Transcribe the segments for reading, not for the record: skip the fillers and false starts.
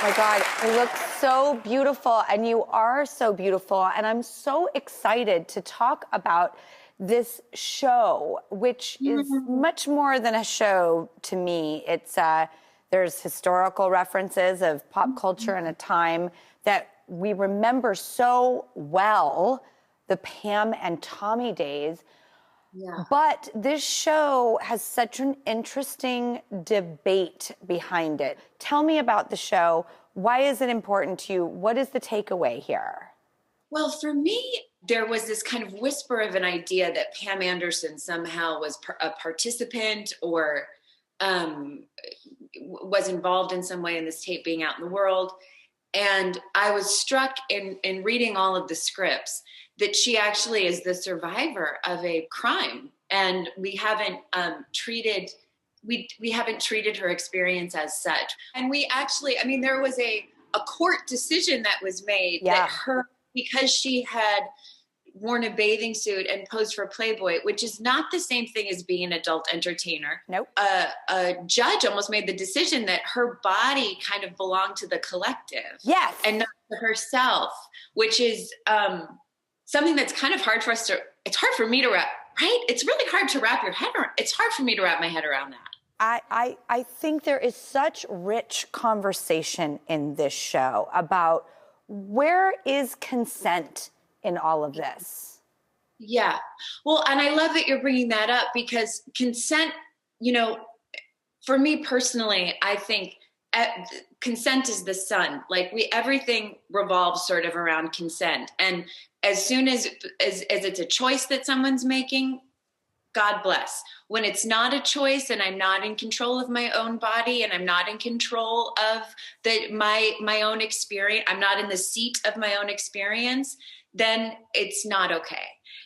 my God, you look so beautiful, and you are so beautiful. And I'm so excited to talk about this show, which is much more than a show to me. It's there's historical references of pop culture and a time that we remember so well, the Pam and Tommy days. Yeah. But this show has such an interesting debate behind it. Tell me about the show. Why is it important to you? What is the takeaway here? Well, for me, there was this kind of whisper of an idea that Pam Anderson somehow was a participant or was involved in some way in this tape being out in the world. And I was struck in reading all of the scripts that she actually is the survivor of a crime. And we haven't treated her experience as such. And we actually, I mean, there was a court decision that was made that because she had worn a bathing suit and posed for Playboy, which is not the same thing as being an adult entertainer. Nope. A judge almost made the decision that her body kind of belonged to the collective. Yes. And not to herself, which is something that's kind of hard for us to, it's hard for me to wrap, right? It's really hard to wrap your head around. It's hard for me to wrap my head around that. I think there is such rich conversation in this show about where is consent in all of this? Yeah. Well, and I love that you're bringing that up because consent, you know, for me personally, I think consent is the sun. Like everything revolves sort of around consent. And as soon as it's a choice that someone's making, God bless. When it's not a choice and I'm not in control of my own body and I'm not in control of my own experience, I'm not in the seat of my own experience, then it's not okay.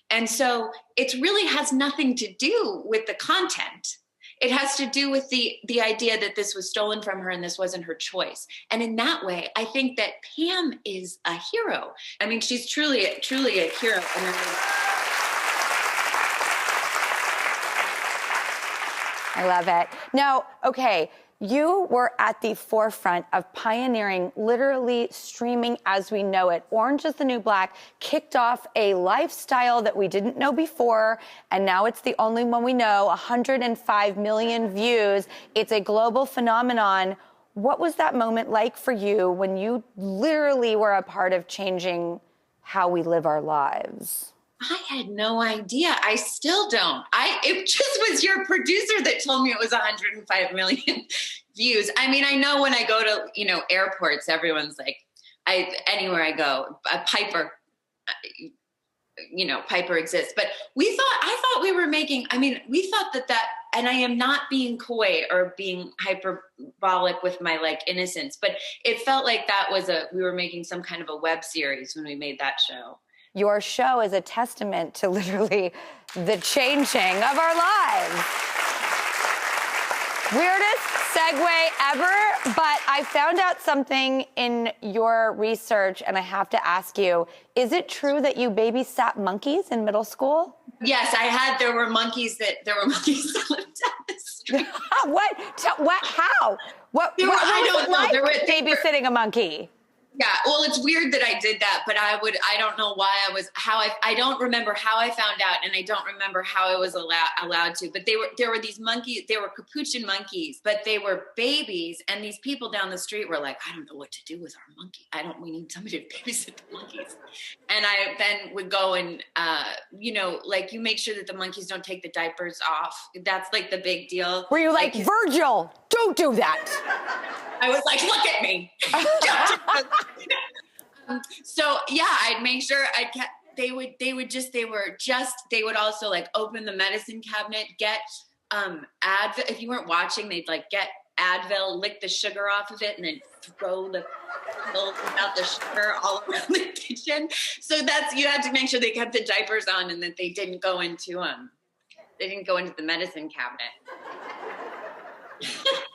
And so it really has nothing to do with the content. It has to do with the idea that this was stolen from her and this wasn't her choice. And in that way, I think that Pam is a hero. I mean, she's truly a hero. I love it. Now, okay, you were at the forefront of pioneering literally streaming as we know it. Orange is the New Black kicked off a lifestyle that we didn't know before, and now it's the only one we know, 105 million views. It's a global phenomenon. What was that moment like for you when you literally were a part of changing how we live our lives? I had no idea. I still don't. It just was your producer that told me it was 105 million views. I mean, I know when I go to, airports, everyone's like, anywhere I go, Piper, Piper exists. But I thought we were making, we thought that, and I am not being coy or being hyperbolic with my innocence, but it felt like we were making some kind of a web series when we made that show. Your show is a testament to literally the changing of our lives. Weirdest segue ever, but I found out something in your research, and I have to ask you, is it true that you babysat monkeys in middle school? Yes, there were monkeys that lived down the street. What? How? I don't know. Babysitting a monkey. Yeah, well, it's weird that I did that, but I don't know why I don't remember how I found out, and I don't remember how I was allowed to, but there were these monkeys, they were capuchin monkeys, but they were babies, and these people down the street were like, I don't know what to do with our monkey. We need somebody to babysit the monkeys. And I then would go and, you make sure that the monkeys don't take the diapers off. That's the big deal. Were you like Virgil, don't do that. I was like, look at me. So yeah, I'd make sure they would also open the medicine cabinet, get Advil. If you weren't watching, they'd get Advil, lick the sugar off of it, and then throw the pills without the sugar all around the kitchen. So you had to make sure they kept the diapers on and that they didn't go into the medicine cabinet.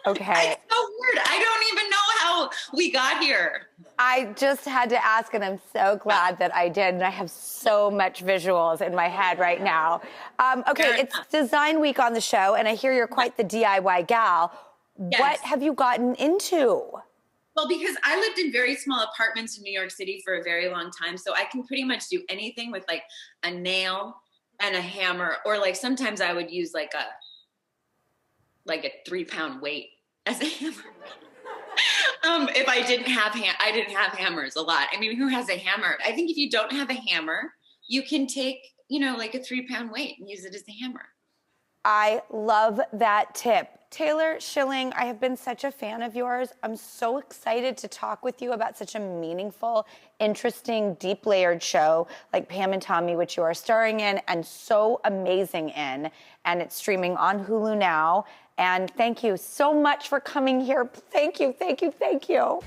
Okay. It's so weird. I don't even know how we got here. I just had to ask, and I'm so glad that I did. And I have so much visuals in my head right now. Okay, it's Design Week on the show, and I hear you're quite the DIY gal. Yes. What have you gotten into? Well, because I lived in very small apartments in New York City for a very long time. So I can pretty much do anything with like a nail and a hammer, or like sometimes I would use like a 3-pound weight as a hammer. If I didn't have I didn't have hammers a lot. I mean, who has a hammer? I think if you don't have a hammer, you can take, like a 3-pound weight and use it as a hammer. I love that tip. Taylor Schilling, I have been such a fan of yours. I'm so excited to talk with you about such a meaningful, interesting, deep layered show like Pam and Tommy, which you are starring in and so amazing in. And it's streaming on Hulu now. And thank you so much for coming here. Thank you, thank you, thank you.